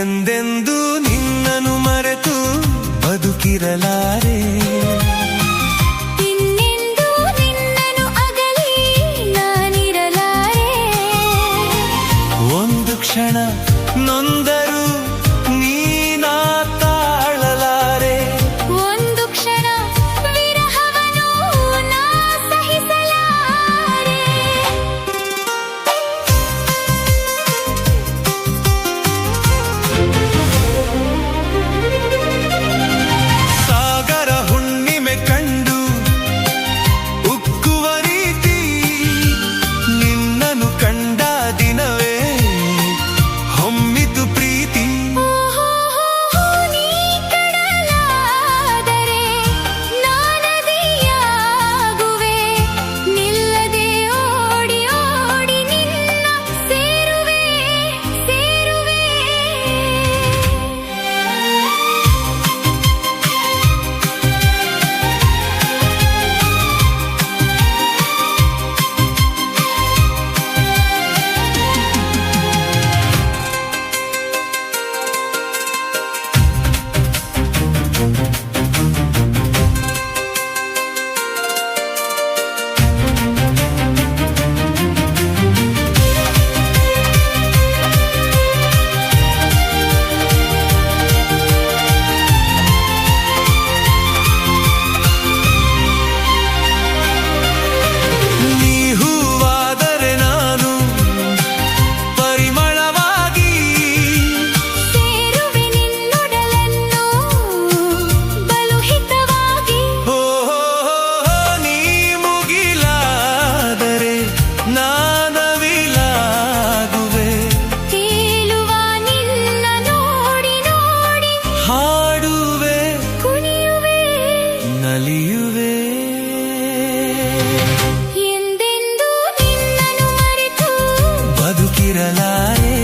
ಎಂದೆಂದೂ ನಿನ್ನನ್ನು ಮರೆತು ಬದುಕಿರಲಾರೆ. ಇನ್ನೆಂದೂ ನಿನ್ನನ್ನು ಅಗಲಿ ನಾನಿರಲಾರೆ. ಒಂದು ಕ್ಷಣ ನೊಂದರು ನೀನಾ ತಾಳಲಾರೆ. ಒಂದು ಕ್ಷಣ ವಿರಹವನು ನಾ ಸಹಿಸಲಾರೆ. ಸಾಗರ ಹುಣ್ಣಿಮೆ ಕಂಡು ಉಕ್ಕುವ ರೀತಿ ನಿನ್ನನ್ನು ಕಂಡ ದಿನವೇ ಹೊಮ್ಮಿತು ಪ್ರೀತಿ. ನೀ ಕಡಲಾದರೆ ನಾನದಿಯಾಗುವೆ. ನಿಲ್ಲದೆ ಓಡಿ ಓಡಿ ನಿನ್ನ ಸೇರುವೆ ಸೇರುವೆ. ನೀ ಹೂವಾದರೆ ನಾನು ಪರಿಮಳವಾಗಿ ಸೇರುವೆ ನಿನ್ನೊಡಲನ್ನು ಬಲು ಹಿತವಾಗಿ. ಹೋ ನೀ ಮುಗಿಲಾದರೆ ನಾನವಿಲಾಗುವೆ. ತೇಲುವ ನಿನ್ನ ನೋಡಿ ನೋಡಿ ಹಾಡುವೆ ಕುಣಿಯುವೆ. ನಲಿಯುವೆ. ಎಂದೆಂದೂ ನಿನ್ನನ್ನು ಮರೆತು ಬದುಕಿರಲಾರೆ.